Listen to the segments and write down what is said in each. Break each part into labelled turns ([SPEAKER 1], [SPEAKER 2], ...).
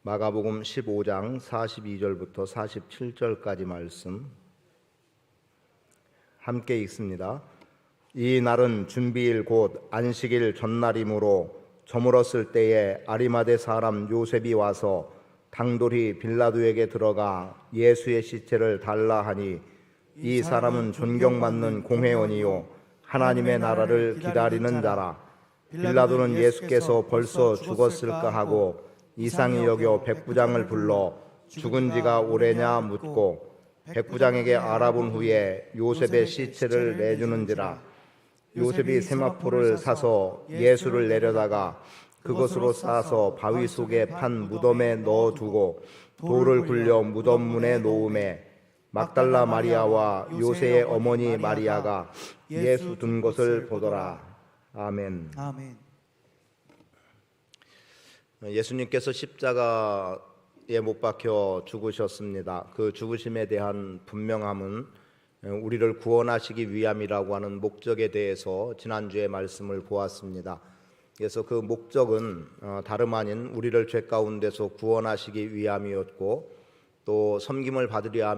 [SPEAKER 1] 마가복음 15장 42절부터 47절까지 말씀 함께 읽습니다. 이 날은 준비일 곧 안식일 전날이므로 저물었을 때에 아리마대 사람 요셉이 와서 당돌이 빌라도에게 들어가 예수의 시체를 달라 하니 이 사람은 존경받는 공회원이요 하나님의 나라를 기다리는 자라. 빌라도는 예수께서 벌써 죽었을까 하고 이상히 여겨 백부장을 불러 죽은 지가 오래냐 묻고 백부장에게 알아본 후에 요셉의 시체를 내주는지라. 요셉이 세마포를 사서 예수를 내려다가 그것으로 싸서 바위 속에 판 무덤에 넣어두고 돌을 굴려 무덤 문에 놓음에 막달라 마리아와 요새의 어머니 마리아가 예수 둔 것을 보더라. 아멘. 예수님께서 십자가에 못 박혀 죽으셨습니다. 그 죽으심에 대한 분명함은 우리를 구원하시기 위함이라고 하는 목적에 대해서 지난주에 말씀을 보았습니다. 그래서 그 목적은 다름 아닌 우리를 죄 가운데서 구원하시기 위함이었고 또 섬김을 받으려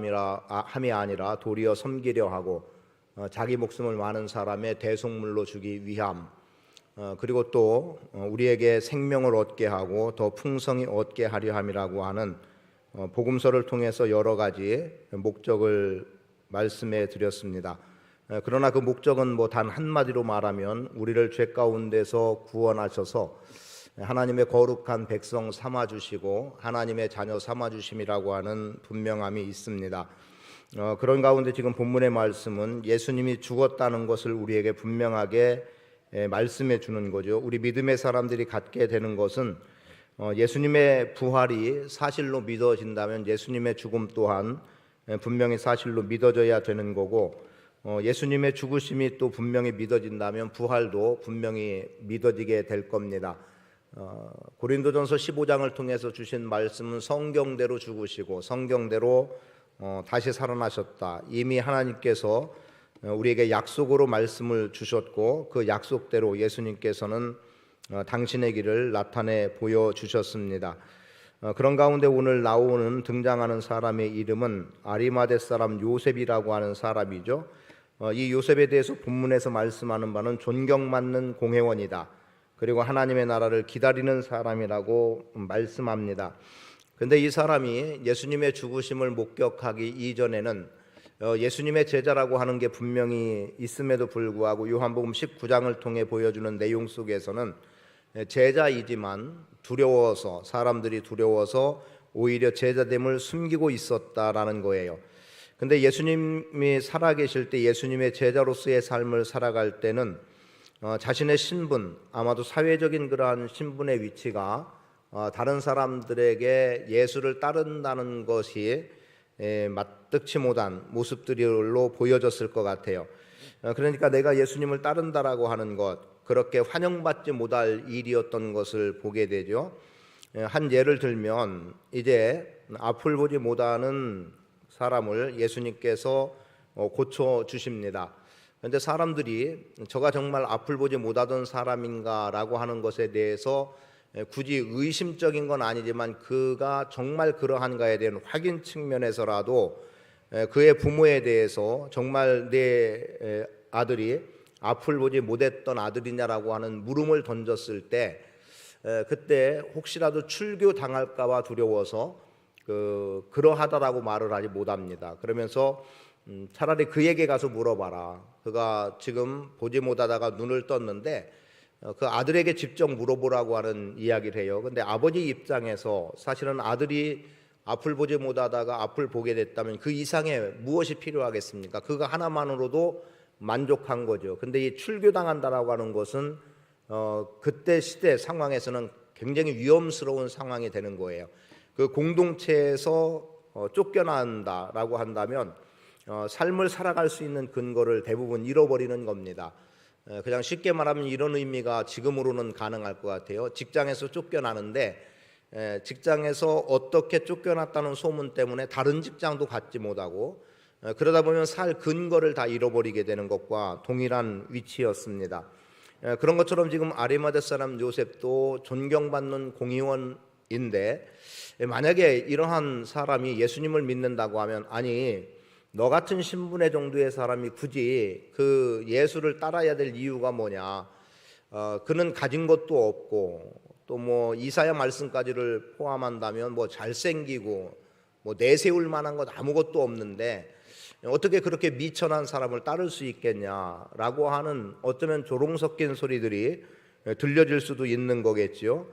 [SPEAKER 1] 함이 아니라 도리어 섬기려 하고 자기 목숨을 많은 사람의 대속물로 주기 위함, 그리고 또 우리에게 생명을 얻게 하고 더 풍성히 얻게 하려 함이라고 하는 복음서를 통해서 여러 가지 목적을 말씀해 드렸습니다. 그러나 그 목적은 뭐 단 한마디로 말하면 우리를 죄 가운데서 구원하셔서 하나님의 거룩한 백성 삼아주시고 하나님의 자녀 삼아주심이라고 하는 분명함이 있습니다. 그런 가운데 지금 본문의 말씀은 예수님이 죽었다는 것을 우리에게 분명하게 말씀해 주는 거죠. 우리 믿음의 사람들이 갖게 되는 것은 예수님의 부활이 사실로 믿어진다면 예수님의 죽음 또한 분명히 사실로 믿어져야 되는 거고, 예수님의 죽으심이 또 분명히 믿어진다면 부활도 분명히 믿어지게 될 겁니다. 고린도전서 15장을 통해서 주신 말씀은 성경대로 죽으시고 성경대로 다시 살아나셨다. 이미 하나님께서 우리에게 약속으로 말씀을 주셨고 그 약속대로 예수님께서는 당신의 길을 나타내 보여주셨습니다. 그런 가운데 오늘 등장하는 사람의 이름은 아리마대 사람 요셉이라고 하는 사람이죠. 이 요셉에 대해서 본문에서 말씀하는 바는 존경받는 공회원이다. 그리고 하나님의 나라를 기다리는 사람이라고 말씀합니다. 그런데 이 사람이 예수님의 죽으심을 목격하기 이전에는 예수님의 제자라고 하는 게 분명히 있음에도 불구하고 요한복음 19장을 통해 보여주는 내용 속에서는 제자이지만 사람들이 두려워서 오히려 제자됨을 숨기고 있었다라는 거예요. 근데 예수님이 살아계실 때 예수님의 제자로서의 삶을 살아갈 때는 자신의 신분, 아마도 사회적인 그러한 신분의 위치가 다른 사람들에게 예수를 따른다는 것이 마뜩치 못한 모습들로 보여졌을 것 같아요. 그러니까 내가 예수님을 따른다라고 하는 것, 그렇게 환영받지 못할 일이었던 것을 보게 되죠. 한 예를 들면 이제 앞을 보지 못하는 사람을 예수님께서 고쳐주십니다. 그런데 사람들이 저가 정말 앞을 보지 못하던 사람인가라고 하는 것에 대해서 굳이 의심적인 건 아니지만 그가 정말 그러한가에 대한 확인 측면에서라도 그의 부모에 대해서 정말 내 아들이 앞을 보지 못했던 아들이냐라고 하는 물음을 던졌을 때 그때 혹시라도 출교 당할까 봐 두려워서 그러하다라고 말을 하지 못합니다. 그러면서 차라리 그에게 가서 물어봐라. 그가 지금 보지 못하다가 눈을 떴는데 그 아들에게 직접 물어보라고 하는 이야기를 해요. 근데 아버지 입장에서 사실은 아들이 앞을 보지 못하다가 앞을 보게 됐다면 그 이상의 무엇이 필요하겠습니까? 그거 하나만으로도 만족한 거죠. 근데 이 출교당한다라고 하는 것은 그때 시대 상황에서는 굉장히 위험스러운 상황이 되는 거예요. 그 공동체에서 쫓겨난다라고 한다면 삶을 살아갈 수 있는 근거를 대부분 잃어버리는 겁니다. 그냥 쉽게 말하면 이런 의미가 지금으로는 가능할 것 같아요. 직장에서 쫓겨나는데 직장에서 어떻게 쫓겨났다는 소문 때문에 다른 직장도 갖지 못하고 그러다 보면 살 근거를 다 잃어버리게 되는 것과 동일한 위치였습니다. 그런 것처럼 지금 아리마대 사람 요셉도 존경받는 공의원 인데, 만약에 이러한 사람이 예수님을 믿는다고 하면, 아니 너 같은 신분의 정도의 사람이 굳이 그 예수를 따라야 될 이유가 뭐냐? 그는 가진 것도 없고 또 뭐 이사야 말씀까지를 포함한다면 뭐 잘생기고 뭐 내세울 만한 것 아무것도 없는데 어떻게 그렇게 미천한 사람을 따를 수 있겠냐라고 하는 어쩌면 조롱 섞인 소리들이 들려질 수도 있는 거겠지요.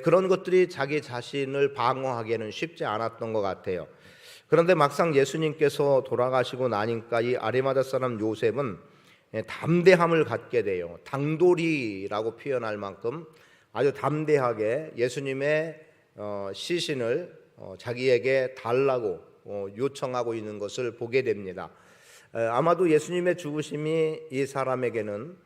[SPEAKER 1] 그런 것들이 자기 자신을 방어하기에는 쉽지 않았던 것 같아요. 그런데 막상 예수님께서 돌아가시고 나니까 이 아리마다 사람 요셉은 담대함을 갖게 돼요. 당돌이라고 표현할 만큼 아주 담대하게 예수님의 시신을 자기에게 달라고 요청하고 있는 것을 보게 됩니다. 아마도 예수님의 죽으심이 이 사람에게는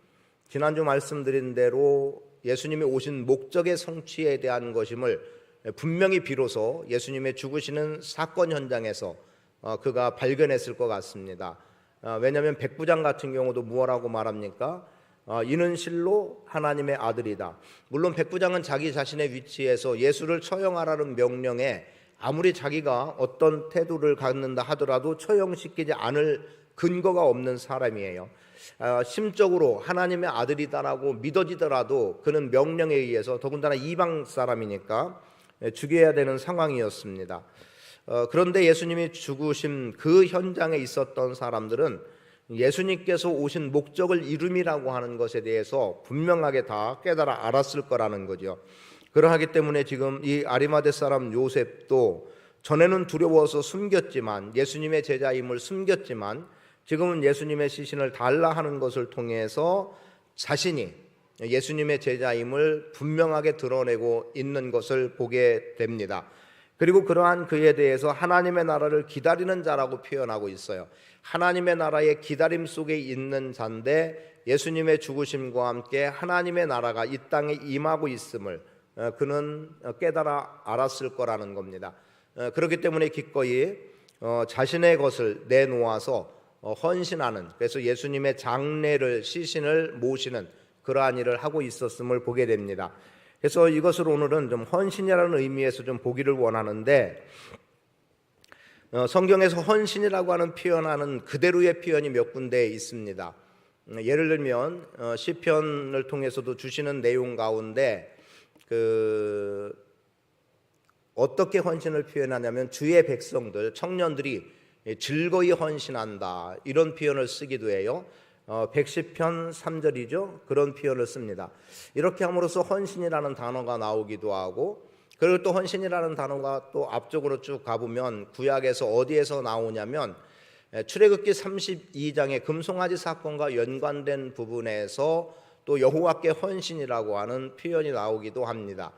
[SPEAKER 1] 지난주 말씀드린 대로 예수님이 오신 목적의 성취에 대한 것임을 분명히 비로소 예수님의 죽으시는 사건 현장에서 그가 발견했을 것 같습니다. 왜냐하면 백부장 같은 경우도 무엇라고 말합니까? 이는 실로 하나님의 아들이다. 물론 백부장은 자기 자신의 위치에서 예수를 처형하라는 명령에 아무리 자기가 어떤 태도를 갖는다 하더라도 처형시키지 않을 근거가 없는 사람이에요. 심적으로 하나님의 아들이다라고 믿어지더라도 그는 명령에 의해서, 더군다나 이방 사람이니까 죽여야 되는 상황이었습니다. 그런데 예수님이 죽으신 그 현장에 있었던 사람들은 예수님께서 오신 목적을 이름이라고 하는 것에 대해서 분명하게 다 깨달아 알았을 거라는 거죠. 그러하기 때문에 지금 이 아리마대 사람 요셉도 전에는 두려워서 숨겼지만, 예수님의 제자임을 숨겼지만, 지금은 예수님의 시신을 달라 하는 것을 통해서 자신이 예수님의 제자임을 분명하게 드러내고 있는 것을 보게 됩니다. 그리고 그러한 그에 대해서 하나님의 나라를 기다리는 자라고 표현하고 있어요. 하나님의 나라의 기다림 속에 있는 자인데 예수님의 죽으심과 함께 하나님의 나라가 이 땅에 임하고 있음을 그는 깨달아 알았을 거라는 겁니다. 그렇기 때문에 기꺼이 자신의 것을 내놓아서 헌신하는, 그래서 예수님의 장례를, 시신을 모시는 그러한 일을 하고 있었음을 보게 됩니다. 그래서 이것을 오늘은 좀 헌신이라는 의미에서 좀 보기를 원하는데, 성경에서 헌신이라고 하는 표현하는 그대로의 표현이 몇 군데 있습니다. 예를 들면 시편을 통해서도 주시는 내용 가운데 어떻게 헌신을 표현하냐면 주의 백성들, 청년들이 즐거이 헌신한다, 이런 표현을 쓰기도 해요. 110편 3절이죠. 그런 표현을 씁니다. 이렇게 함으로써 헌신이라는 단어가 나오기도 하고, 그리고 또 헌신이라는 단어가 또 앞쪽으로 쭉 가보면 구약에서 어디에서 나오냐면 출애굽기 32장의 금송아지 사건과 연관된 부분에서 또 여호와께 헌신이라고 하는 표현이 나오기도 합니다.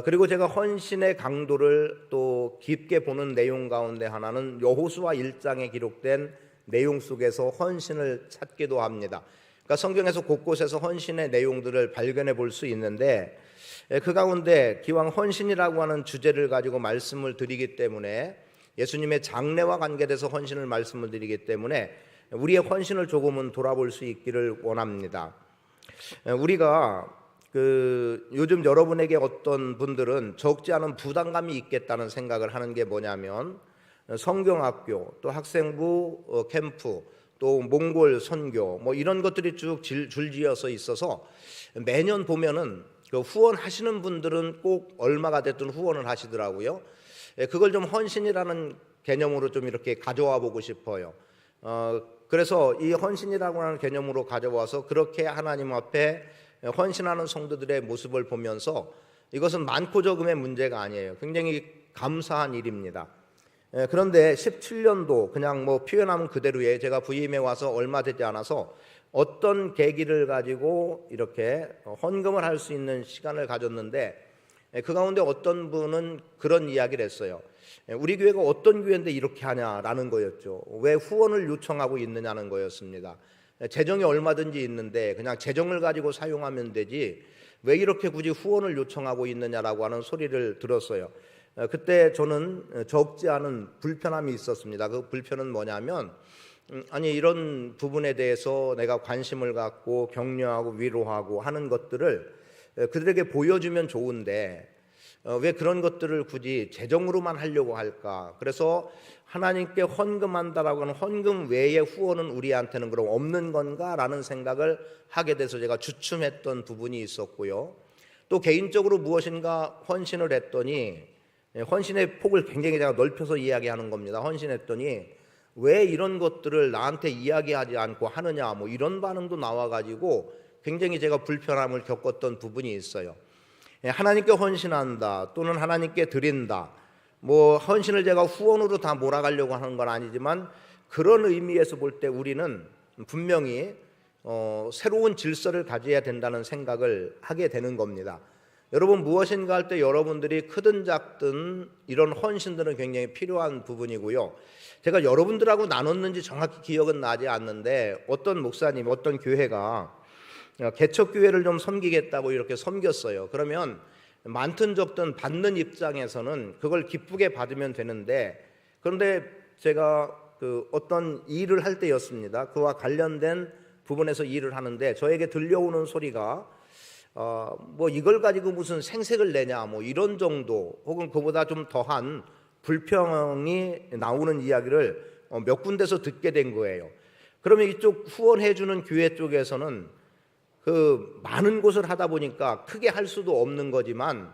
[SPEAKER 1] 그리고 제가 헌신의 강도를 또 깊게 보는 내용 가운데 하나는 여호수아 1장에 기록된 내용 속에서 헌신을 찾기도 합니다. 그러니까 성경에서 곳곳에서 헌신의 내용들을 발견해 볼 수 있는데, 그 가운데 기왕 헌신이라고 하는 주제를 가지고 말씀을 드리기 때문에, 예수님의 장례와 관계돼서 헌신을 말씀을 드리기 때문에 우리의 헌신을 조금은 돌아볼 수 있기를 원합니다. 우리가 요즘 여러분에게 어떤 분들은 적지 않은 부담감이 있겠다는 생각을 하는 게 뭐냐면, 성경학교, 또 학생부 캠프, 또 몽골 선교, 뭐 이런 것들이 쭉 줄지어서 있어서 매년 보면은 그 후원하시는 분들은 꼭 얼마가 됐든 후원을 하시더라고요. 그걸 좀 헌신이라는 개념으로 좀 이렇게 가져와 보고 싶어요. 그래서 이 헌신이라고 하는 개념으로 가져와서 그렇게 하나님 앞에 헌신하는 성도들의 모습을 보면서, 이것은 많고 적음의 문제가 아니에요. 굉장히 감사한 일입니다. 그런데 17년도 그냥 뭐 표현하면 그대로에, 제가 부임에 와서 얼마 되지 않아서 어떤 계기를 가지고 이렇게 헌금을 할 수 있는 시간을 가졌는데, 그 가운데 어떤 분은 그런 이야기를 했어요. 우리 교회가 어떤 교회인데 이렇게 하냐라는 거였죠. 왜 후원을 요청하고 있느냐는 거였습니다. 재정이 얼마든지 있는데 그냥 재정을 가지고 사용하면 되지 왜 이렇게 굳이 후원을 요청하고 있느냐라고 하는 소리를 들었어요. 그때 저는 적지 않은 불편함이 있었습니다. 그 불편은 뭐냐면, 아니 이런 부분에 대해서 내가 관심을 갖고 격려하고 위로하고 하는 것들을 그들에게 보여주면 좋은데, 왜 그런 것들을 굳이 재정으로만 하려고 할까? 그래서 하나님께 헌금한다라고 하는 헌금 외의 후원은 우리한테는 그럼 없는 건가라는 생각을 하게 돼서 제가 주춤했던 부분이 있었고요. 또 개인적으로 무엇인가 헌신을 했더니, 헌신의 폭을 굉장히 제가 넓혀서 이야기하는 겁니다. 헌신했더니 왜 이런 것들을 나한테 이야기하지 않고 하느냐, 뭐 이런 반응도 나와가지고 굉장히 제가 불편함을 겪었던 부분이 있어요. 하나님께 헌신한다 또는 하나님께 드린다, 뭐 헌신을 제가 후원으로 다 몰아가려고 하는 건 아니지만 그런 의미에서 볼 때 우리는 분명히 새로운 질서를 가져야 된다는 생각을 하게 되는 겁니다. 여러분, 무엇인가 할 때 여러분들이 크든 작든 이런 헌신들은 굉장히 필요한 부분이고요. 제가 여러분들하고 나눴는지 정확히 기억은 나지 않는데 어떤 목사님, 어떤 교회가 개척교회를 좀 섬기겠다고 이렇게 섬겼어요. 그러면 많든 적든 받는 입장에서는 그걸 기쁘게 받으면 되는데, 그런데 제가 어떤 일을 할 때였습니다. 그와 관련된 부분에서 일을 하는데 저에게 들려오는 소리가 뭐 이걸 가지고 무슨 생색을 내냐, 뭐 이런 정도 혹은 그보다 좀 더한 불평이 나오는 이야기를 몇 군데서 듣게 된 거예요. 그러면 이쪽 후원해주는 교회 쪽에서는 많은 곳을 하다 보니까 크게 할 수도 없는 거지만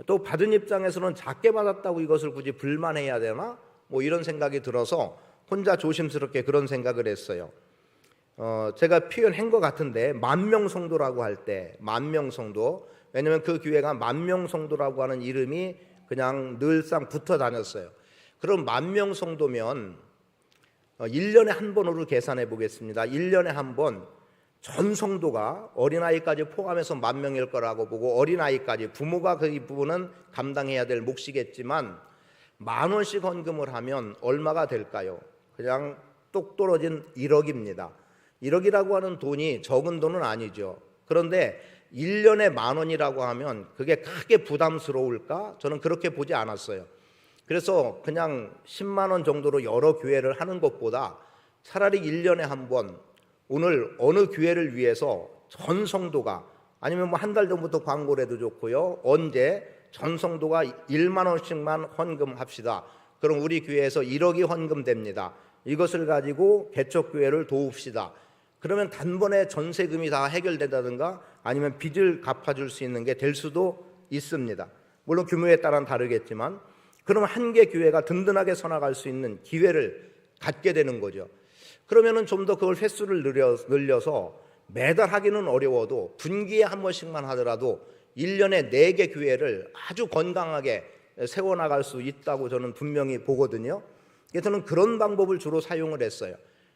[SPEAKER 1] 또 받은 입장에서는 작게 받았다고 이것을 굳이 불만해야 되나? 뭐 이런 생각이 들어서 혼자 조심스럽게 그런 생각을 했어요. 제가 표현한 것 같은데 10,000명 성도라고 할 때 10,000명 성도, 왜냐하면 그 교회가 10,000명 성도라고 하는 이름이 그냥 늘상 붙어 다녔어요. 그럼 10,000명 성도면 1년에 한 번으로 계산해 보겠습니다. 1년에 한 번 전 성도가 어린아이까지 포함해서 10,000명일 거라고 보고, 어린아이까지 부모가 그 부분은 감당해야 될 몫이겠지만 10,000원씩 헌금을 하면 얼마가 될까요? 그냥 똑 떨어진 1억입니다. 1억이라고 하는 돈이 적은 돈은 아니죠. 그런데 1년에 10,000원이라고 하면 그게 크게 부담스러울까? 저는 그렇게 보지 않았어요. 그래서 그냥 10만 원 정도로 여러 교회를 하는 것보다 차라리 1년에 한 번, 오늘 어느 교회를 위해서 전 성도가, 아니면 뭐 한 달 전부터 광고를 해도 좋고요, 언제 전 성도가 1만 원씩만 헌금합시다. 그럼 우리 교회에서 1억이 헌금됩니다. 이것을 가지고 개척교회를 도웁시다. 그러면 단번에 전세금이 다 해결된다든가 아니면 빚을 갚아줄 수 있는 게 될 수도 있습니다. 물론 규모에 따라는 다르겠지만, 그러면 한 개 교회가 든든하게 서나갈 수 있는 기회를 갖게 되는 거죠. 그러면은 좀 더 그걸 횟수를 늘려서 매달 하기는 어려워도 분기에 한 번씩만 하더라도 1년에 4개 교회를 아주 건강하게 세워나갈 수 있다고 저는 분명히 보거든요. 그래서 저는 그런 방법을 주로 사용을 했어요.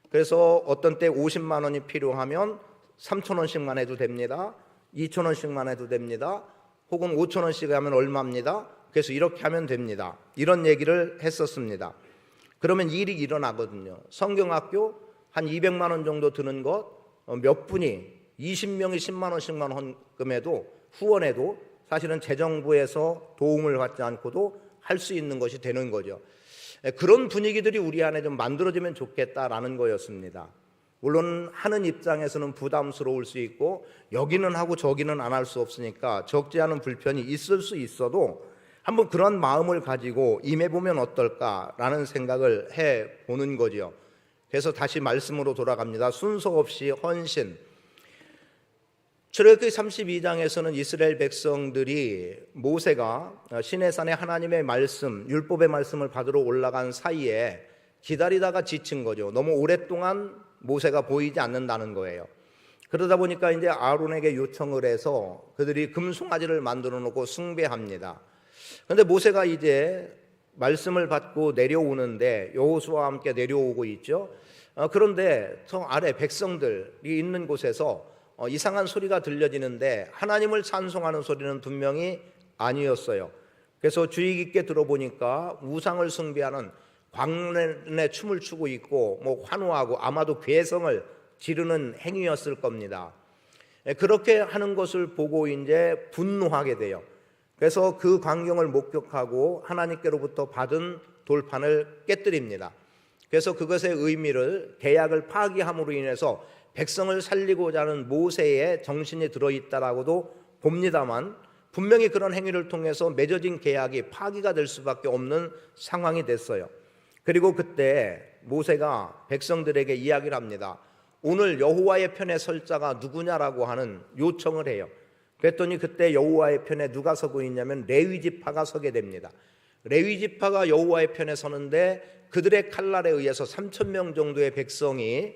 [SPEAKER 1] 그래서 어떤 때 50만 원이 필요하면 3,000원씩만 해도 됩니다. 2,000원씩만 해도 됩니다. 혹은 5,000원씩 하면 얼마입니다. 그래서 이렇게 하면 됩니다. 이런 얘기를 했었습니다. 그러면 일이 일어나거든요. 성경학교 한 200만 원 정도 드는 것 몇 분이 20명이 10만 원씩만 헌금해도, 후원해도 사실은 재정부에서 도움을 받지 않고도 할 수 있는 것이 되는 거죠. 그런 분위기들이 우리 안에 좀 만들어지면 좋겠다라는 거였습니다. 물론 하는 입장에서는 부담스러울 수 있고 여기는 하고 저기는 안 할 수 없으니까 적지 않은 불편이 있을 수 있어도 한번 그런 마음을 가지고 임해보면 어떨까라는 생각을 해보는 거죠. 그래서 다시 말씀으로 돌아갑니다. 순서 없이 헌신. 출애굽기 32장에서는 이스라엘 백성들이 모세가 시내산에 하나님의 말씀, 율법의 말씀을 받으러 올라간 사이에 기다리다가 지친 거죠. 너무 오랫동안 모세가 보이지 않는다는 거예요. 그러다 보니까 이제 아론에게 요청을 해서 그들이 금송아지를 만들어 놓고 숭배합니다. 그런데 모세가 이제 말씀을 받고 내려오는데 여호수아와 함께 내려오고 있죠. 그런데 저 아래 백성들이 있는 곳에서 이상한 소리가 들려지는데 하나님을 찬송하는 소리는 분명히 아니었어요. 그래서 주의 깊게 들어보니까 우상을 숭배하는 광란의 춤을 추고 있고 뭐 환호하고 아마도 괴성을 지르는 행위였을 겁니다. 그렇게 하는 것을 보고 이제 분노하게 돼요. 그래서 그 광경을 목격하고 하나님께로부터 받은 돌판을 깨뜨립니다. 그래서 그것의 의미를, 계약을 파기함으로 인해서 백성을 살리고자 하는 모세의 정신이 들어있다라고도 봅니다만, 분명히 그런 행위를 통해서 맺어진 계약이 파기가 될 수밖에 없는 상황이 됐어요. 그리고 그때 모세가 백성들에게 이야기를 합니다. 오늘 여호와의 편에 설 자가 누구냐라고 하는 요청을 해요. 그랬더니 그때 여호와의 편에 누가 서고 있냐면 레위 지파가 서게 됩니다. 레위 지파가 여호와의 편에 서는데 그들의 칼날에 의해서 3,000명 정도의 백성이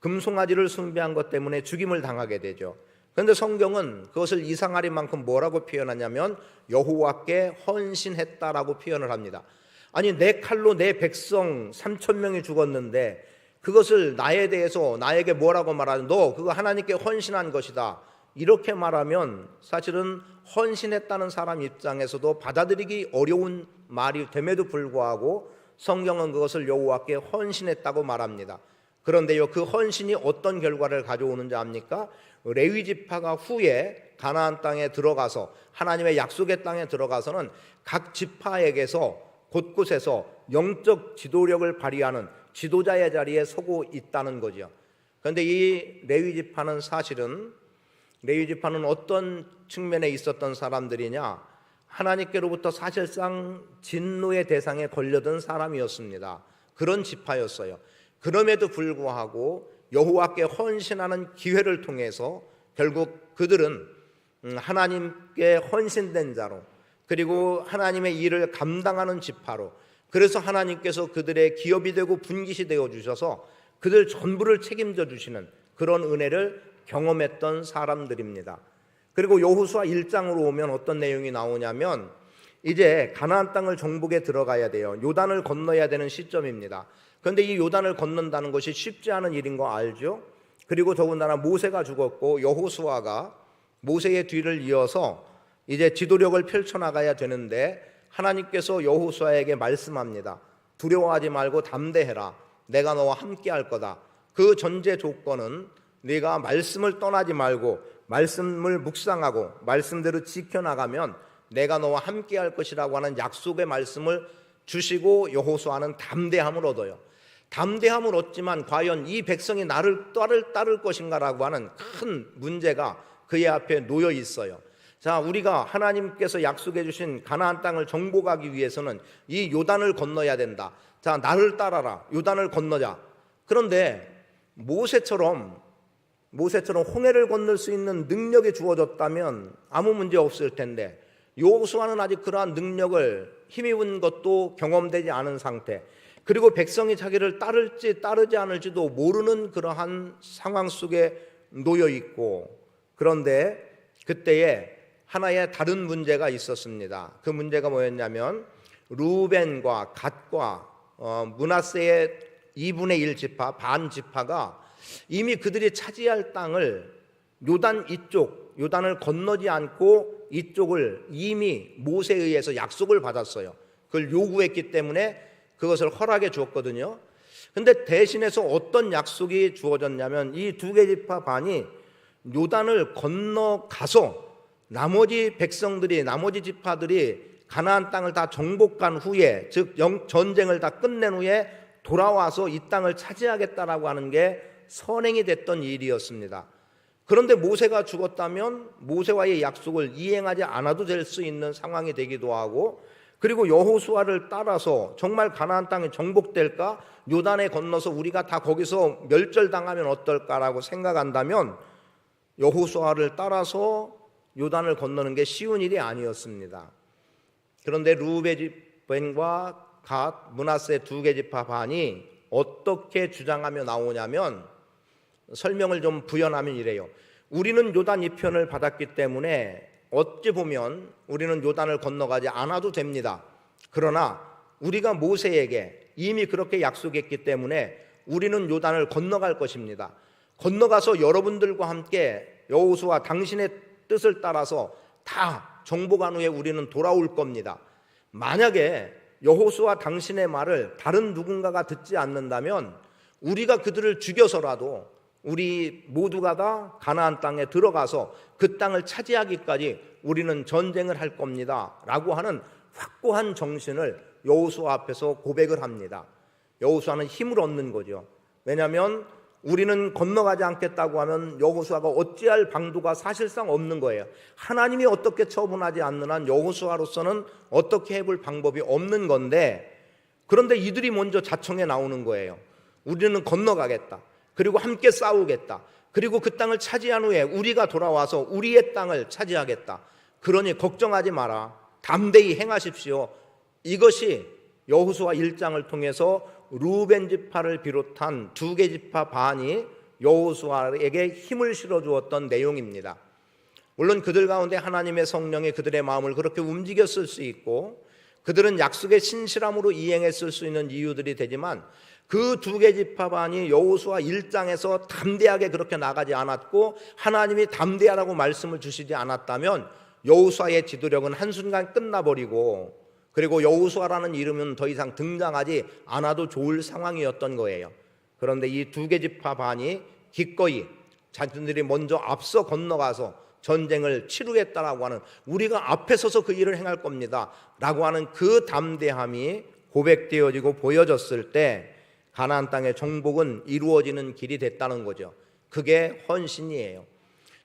[SPEAKER 1] 금송아지를 숭배한 것 때문에 죽임을 당하게 되죠. 그런데 성경은 그것을 이상하리만큼 뭐라고 표현하냐면 여호와께 헌신했다라고 표현을 합니다. 아니, 내 칼로 내 백성 3,000명이 죽었는데 그것을 나에 대해서 나에게 뭐라고 말하는, 너 그거 하나님께 헌신한 것이다, 이렇게 말하면 사실은 헌신했다는 사람 입장에서도 받아들이기 어려운 말이 됨에도 불구하고 성경은 그것을 여호와께 헌신했다고 말합니다. 그런데요, 그 헌신이 어떤 결과를 가져오는지 압니까? 레위 지파가 후에 가나안 땅에 들어가서 하나님의 약속의 땅에 들어가서는 각 지파에게서 곳곳에서 영적 지도력을 발휘하는 지도자의 자리에 서고 있다는 거죠. 그런데 이 레위 지파는 사실은 레위 지파는 어떤 측면에 있었던 사람들이냐? 하나님께로부터 사실상 진노의 대상에 걸려든 사람이었습니다. 그런 지파였어요. 그럼에도 불구하고 여호와께 헌신하는 기회를 통해서 결국 그들은 하나님께 헌신된 자로, 그리고 하나님의 일을 감당하는 지파로, 그래서 하나님께서 그들의 기업이 되고 분깃이 되어 주셔서 그들 전부를 책임져 주시는 그런 은혜를 경험했던 사람들입니다. 그리고 여호수아 1장으로 오면 어떤 내용이 나오냐면 이제 가나안 땅을 정복에 들어가야 돼요. 요단을 건너야 되는 시점입니다. 그런데 이 요단을 건넌다는 것이 쉽지 않은 일인 거 알죠? 그리고 더군다나 모세가 죽었고 여호수아가 모세의 뒤를 이어서 이제 지도력을 펼쳐나가야 되는데 하나님께서 여호수아에게 말씀합니다. 두려워하지 말고 담대해라. 내가 너와 함께 할 거다. 그 전제 조건은 네가 말씀을 떠나지 말고 말씀을 묵상하고 말씀대로 지켜나가면 내가 너와 함께 할 것이라고 하는 약속의 말씀을 주시고 여호수아는 담대함을 얻어요. 담대함을 얻지만 과연 이 백성이 나를 따를 것인가라고 하는 큰 문제가 그의 앞에 놓여 있어요. 자, 우리가 하나님께서 약속해 주신 가나안 땅을 정복하기 위해서는 이 요단을 건너야 된다. 자, 나를 따라라. 요단을 건너자. 그런데 모세처럼 홍해를 건널 수 있는 능력이 주어졌다면 아무 문제 없을 텐데 여호수아는 아직 그러한 능력을 힘입은 것도 경험되지 않은 상태, 그리고 백성이 자기를 따를지 따르지 않을지도 모르는 그러한 상황 속에 놓여 있고, 그런데 그때에 하나의 다른 문제가 있었습니다. 그 문제가 뭐였냐면 루벤과 갓과 므낫세의 2분의 1 지파, 반 지파가 이미 그들이 차지할 땅을 요단 이쪽, 요단을 건너지 않고 이쪽을 이미 모세에 의해서 약속을 받았어요. 그걸 요구했기 때문에 그것을 허락해 주었거든요. 그런데 대신해서 어떤 약속이 주어졌냐면 이 두 개 지파 반이 요단을 건너가서 나머지 백성들이, 나머지 지파들이 가나안 땅을 다 정복한 후에, 즉 전쟁을 다 끝낸 후에 돌아와서 이 땅을 차지하겠다라고 하는 게 선행이 됐던 일이었습니다. 그런데 모세가 죽었다면 모세와의 약속을 이행하지 않아도 될 수 있는 상황이 되기도 하고, 그리고 여호수아를 따라서 정말 가나안 땅이 정복될까? 요단에 건너서 우리가 다 거기서 멸절당하면 어떨까라고 생각한다면 여호수아를 따라서 요단을 건너는 게 쉬운 일이 아니었습니다. 그런데 루벤과 갓, 므낫세 두 개 지파 반이 어떻게 주장하며 나오냐면 설명을 좀 부연하면 이래요. 우리는 요단 이편을 받았기 때문에 어찌 보면 우리는 요단을 건너가지 않아도 됩니다. 그러나 우리가 모세에게 이미 그렇게 약속했기 때문에 우리는 요단을 건너갈 것입니다. 건너가서 여러분들과 함께 여호수아 당신의 뜻을 따라서 다 정복한 후에 우리는 돌아올 겁니다. 만약에 여호수아 당신의 말을 다른 누군가가 듣지 않는다면 우리가 그들을 죽여서라도 우리 모두가 다 가나안 땅에 들어가서 그 땅을 차지하기까지 우리는 전쟁을 할 겁니다 라고 하는 확고한 정신을 여호수아 앞에서 고백을 합니다. 여호수아는 힘을 얻는 거죠. 왜냐하면 우리는 건너가지 않겠다고 하면 여호수아가 어찌할 방도가 사실상 없는 거예요. 하나님이 어떻게 처분하지 않는 한 여호수아로서는 어떻게 해볼 방법이 없는 건데, 그런데 이들이 먼저 자청해 나오는 거예요. 우리는 건너가겠다. 그리고 함께 싸우겠다. 그리고 그 땅을 차지한 후에 우리가 돌아와서 우리의 땅을 차지하겠다. 그러니 걱정하지 마라. 담대히 행하십시오. 이것이 여호수아 1장을 통해서 루벤 지파를 비롯한 2개 지파 반이 여호수아에게 힘을 실어주었던 내용입니다. 물론 그들 가운데 하나님의 성령이 그들의 마음을 그렇게 움직였을 수 있고 그들은 약속의 신실함으로 이행했을 수 있는 이유들이 되지만, 그 2개 지파 반이 여호수아 1장에서 담대하게 그렇게 나가지 않았고 하나님이 담대하라고 말씀을 주시지 않았다면 여호수아의 지도력은 한순간 끝나버리고, 그리고 여호수아라는 이름은 더 이상 등장하지 않아도 좋을 상황이었던 거예요. 그런데 이 2개 지파 반이 기꺼이 자신들이 먼저 앞서 건너가서 전쟁을 치르겠다라고 하는, 우리가 앞에 서서 그 일을 행할 겁니다 라고 하는 그 담대함이 고백되어지고 보여졌을 때 가나안 땅의 정복은 이루어지는 길이 됐다는 거죠. 그게 헌신이에요.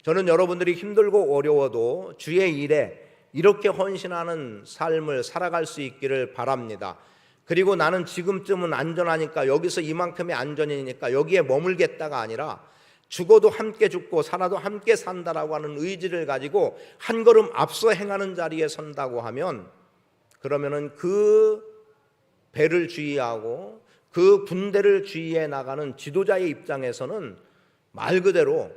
[SPEAKER 1] 저는 여러분들이 힘들고 어려워도 주의 일에 이렇게 헌신하는 삶을 살아갈 수 있기를 바랍니다. 그리고 나는 지금쯤은 안전하니까, 여기서 이만큼의 안전이니까 여기에 머물겠다가 아니라 죽어도 함께 죽고 살아도 함께 산다라고 하는 의지를 가지고 한 걸음 앞서 행하는 자리에 선다고 하면, 그러면은 그 배를 주의하고 그 군대를 주의해 나가는 지도자의 입장에서는 말 그대로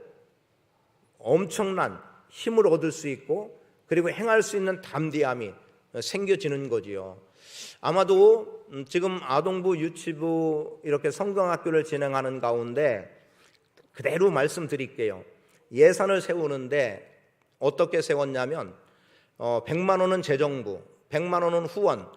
[SPEAKER 1] 엄청난 힘을 얻을 수 있고, 그리고 행할 수 있는 담대함이 생겨지는 거지요. 아마도 지금 아동부, 유치부 이렇게 성경학교를 진행하는 가운데 그대로 말씀드릴게요. 예산을 세우는데 어떻게 세웠냐면 100만 원은 재정부, 100만 원은 후원,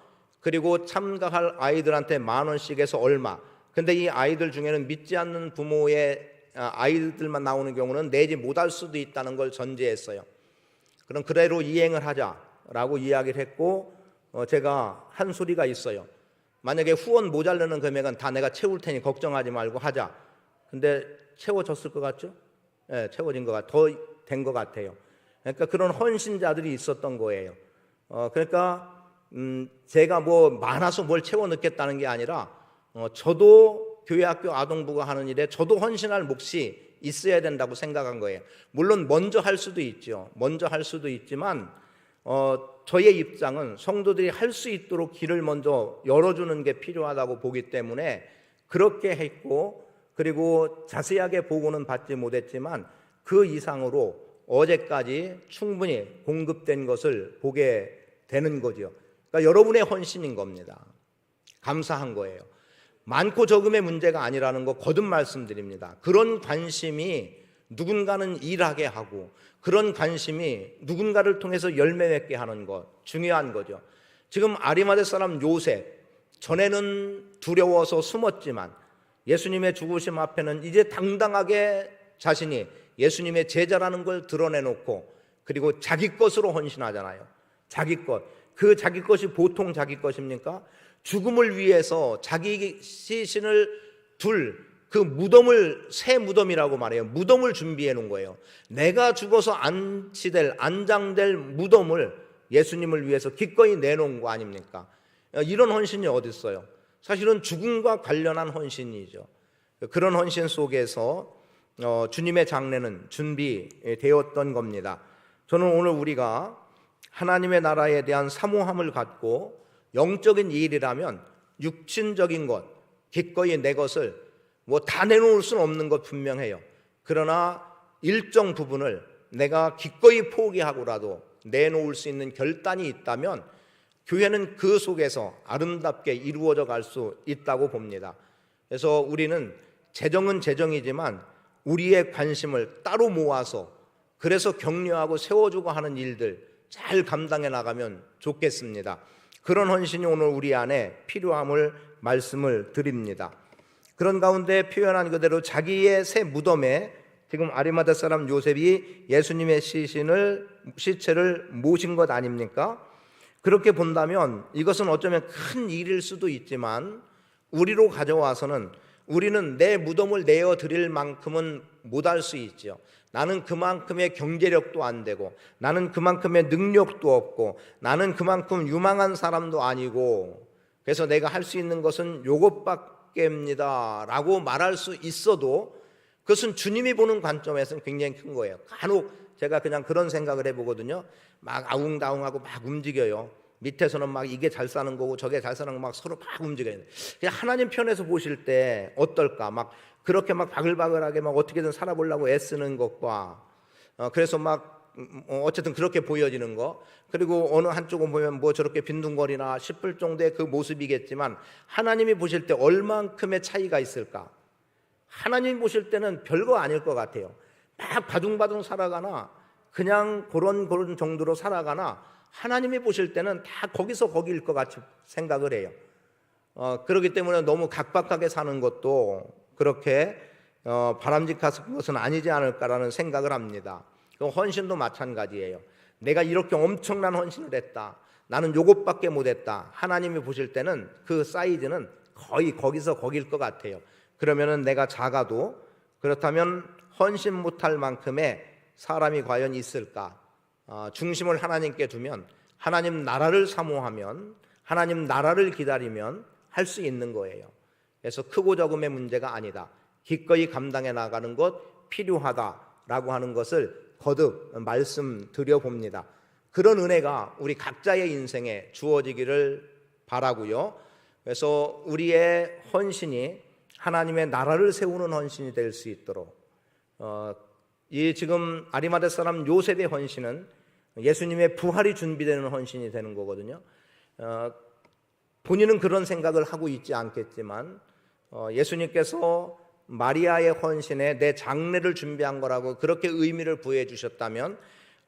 [SPEAKER 1] 그리고 참가할 아이들한테 10,000원씩 해서 얼마. 근데 이 아이들 중에는 믿지 않는 부모의 아이들만 나오는 경우는 내지 못할 수도 있다는 걸 전제했어요. 그럼 그대로 이행을 하자라고 이야기를 했고, 제가 한 소리가 있어요. 만약에 후원 모자르는 금액은 다 내가 채울 테니 걱정하지 말고 하자. 근데 채워졌을 것 같죠? 네, 채워진 것 더 된 것 같아요. 그러니까 그런 헌신자들이 있었던 거예요. 그러니까 제가 뭐 많아서 뭘 채워 넣겠다는 게 아니라 저도 교회학교 아동부가 하는 일에 저도 헌신할 몫이 있어야 된다고 생각한 거예요. 물론 먼저 할 수도 있죠. 먼저 할 수도 있지만 저의 입장은 성도들이 할 수 있도록 길을 먼저 열어주는 게 필요하다고 보기 때문에 그렇게 했고, 그리고 자세하게 보고는 받지 못했지만 그 이상으로 어제까지 충분히 공급된 것을 보게 되는 거죠. 그러니까 여러분의 헌신인 겁니다. 감사한 거예요. 많고 적음의 문제가 아니라는 거 거듭 말씀드립니다. 그런 관심이 누군가는 일하게 하고, 그런 관심이 누군가를 통해서 열매 맺게 하는 것, 중요한 거죠. 지금 아리마대 사람 요셉, 전에는 두려워서 숨었지만 예수님의 죽으심 앞에는 이제 당당하게 자신이 예수님의 제자라는 걸 드러내놓고, 그리고 자기 것으로 헌신하잖아요. 자기 것. 그 자기 것이 보통 자기 것입니까? 죽음을 위해서 자기 시신을 둘 그 무덤을, 새 무덤이라고 말해요. 무덤을 준비해 놓은 거예요. 내가 죽어서 안장될 무덤을 예수님을 위해서 기꺼이 내놓은 거 아닙니까? 이런 헌신이 어디 있어요? 사실은 죽음과 관련한 헌신이죠. 그런 헌신 속에서 주님의 장례는 준비되었던 겁니다. 저는 오늘 우리가 하나님의 나라에 대한 사모함을 갖고 영적인 일이라면 육신적인 것, 기꺼이 내 것을 뭐 다 내놓을 수는 없는 것 분명해요. 그러나 일정 부분을 내가 기꺼이 포기하고라도 내놓을 수 있는 결단이 있다면 교회는 그 속에서 아름답게 이루어져 갈 수 있다고 봅니다. 그래서 우리는 재정은 재정이지만 우리의 관심을 따로 모아서, 그래서 격려하고 세워주고 하는 일들 잘 감당해 나가면 좋겠습니다. 그런 헌신이 오늘 우리 안에 필요함을 말씀을 드립니다. 그런 가운데 표현한 그대로 자기의 새 무덤에 지금 아리마다 사람 요셉이 예수님의 시체를 모신 것 아닙니까? 그렇게 본다면 이것은 어쩌면 큰 일일 수도 있지만 우리로 가져와서는 우리는 내 무덤을 내어 드릴 만큼은 못할 수 있죠. 나는 그만큼의 경제력도 안 되고, 나는 그만큼의 능력도 없고, 나는 그만큼 유망한 사람도 아니고, 그래서 내가 할 수 있는 것은 요것밖에입니다 라고 말할 수 있어도 그것은 주님이 보는 관점에서는 굉장히 큰 거예요. 간혹 제가 그냥 그런 생각을 해보거든요. 막 아웅다웅하고 막 움직여요. 밑에서는 막 이게 잘 사는 거고 저게 잘 사는 거 막 서로 막 움직여요. 그냥 하나님 편에서 보실 때 어떨까? 막 그렇게 막 바글바글하게 막 어떻게든 살아보려고 애쓰는 것과 그래서 막 어쨌든 그렇게 보여지는 거, 그리고 어느 한쪽은 보면 뭐 저렇게 빈둥거리나 싶을 정도의 그 모습이겠지만 하나님이 보실 때 얼만큼의 차이가 있을까? 하나님 보실 때는 별거 아닐 것 같아요. 막 바둥바둥 살아가나 그냥 그런 정도로 살아가나 하나님이 보실 때는 다 거기서 거기일 것 같이 생각을 해요. 그렇기 때문에 너무 각박하게 사는 것도 그렇게 바람직한 것은 아니지 않을까라는 생각을 합니다. 헌신도 마찬가지예요. 내가 이렇게 엄청난 헌신을 했다, 나는 요것밖에 못했다, 하나님이 보실 때는 그 사이즈는 거의 거기서 거길 것 같아요. 그러면은 내가 작아도, 그렇다면 헌신 못할 만큼의 사람이 과연 있을까? 중심을 하나님께 두면, 하나님 나라를 사모하면, 하나님 나라를 기다리면 할 수 있는 거예요. 그래서 크고 적음의 문제가 아니다, 기꺼이 감당해 나가는 것 필요하다라고 하는 것을 거듭 말씀드려 봅니다. 그런 은혜가 우리 각자의 인생에 주어지기를 바라고요. 그래서 우리의 헌신이 하나님의 나라를 세우는 헌신이 될 수 있도록, 이 지금 아리마대 사람 요셉의 헌신은 예수님의 부활이 준비되는 헌신이 되는 거거든요. 본인은 그런 생각을 하고 있지 않겠지만 예수님께서 마리아의 헌신에 내 장례를 준비한 거라고 그렇게 의미를 부여해 주셨다면,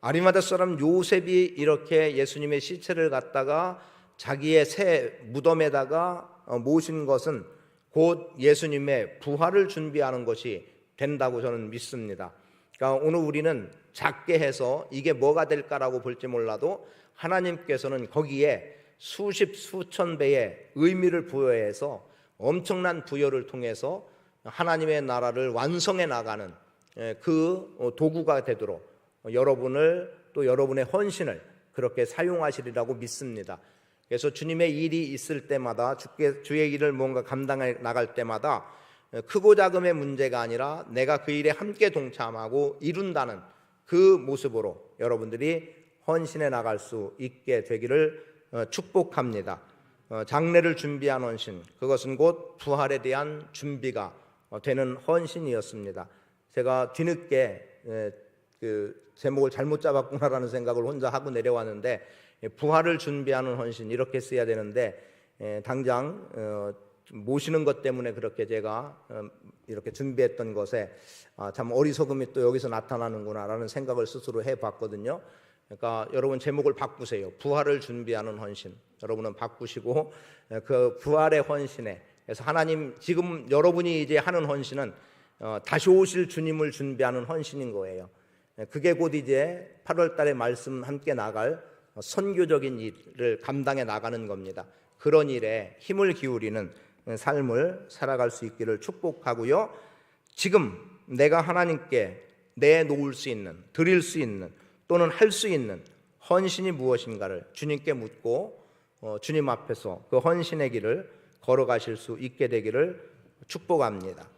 [SPEAKER 1] 아리마대 사람 요셉이 이렇게 예수님의 시체를 갖다가 자기의 새 무덤에다가 모신 것은 곧 예수님의 부활을 준비하는 것이 된다고 저는 믿습니다. 그러니까 오늘 우리는 작게 해서 이게 뭐가 될까라고 볼지 몰라도 하나님께서는 거기에 수십 수천 배의 의미를 부여해서 엄청난 부여를 통해서 하나님의 나라를 완성해 나가는 그 도구가 되도록 여러분을, 또 여러분의 헌신을 그렇게 사용하시리라고 믿습니다. 그래서 주님의 일이 있을 때마다, 주의 일을 뭔가 감당해 나갈 때마다 크고 작음의 문제가 아니라 내가 그 일에 함께 동참하고 이룬다는 그 모습으로 여러분들이 헌신해 나갈 수 있게 되기를 축복합니다. 장례를 준비한 헌신, 그것은 곧 부활에 대한 준비가 되는 헌신이었습니다. 제가 뒤늦게 그 제목을 잘못 잡았구나라는 생각을 혼자 하고 내려왔는데, 부활을 준비하는 헌신 이렇게 써야 되는데 당장 모시는 것 때문에 그렇게 제가 이렇게 준비했던 것에 참 어리석음이 또 여기서 나타나는구나라는 생각을 스스로 해봤거든요. 그러니까 여러분 제목을 바꾸세요. 부활을 준비하는 헌신. 여러분은 바꾸시고 그 부활의 헌신에, 그래서 하나님 지금 여러분이 이제 하는 헌신은 다시 오실 주님을 준비하는 헌신인 거예요. 그게 곧 이제 8월 달에 말씀 함께 나갈 선교적인 일을 감당해 나가는 겁니다. 그런 일에 힘을 기울이는 삶을 살아갈 수 있기를 축복하고요. 지금 내가 하나님께 내놓을 수 있는, 드릴 수 있는, 또는 할 수 있는 헌신이 무엇인가를 주님께 묻고 주님 앞에서 그 헌신의 길을 걸어가실 수 있게 되기를 축복합니다.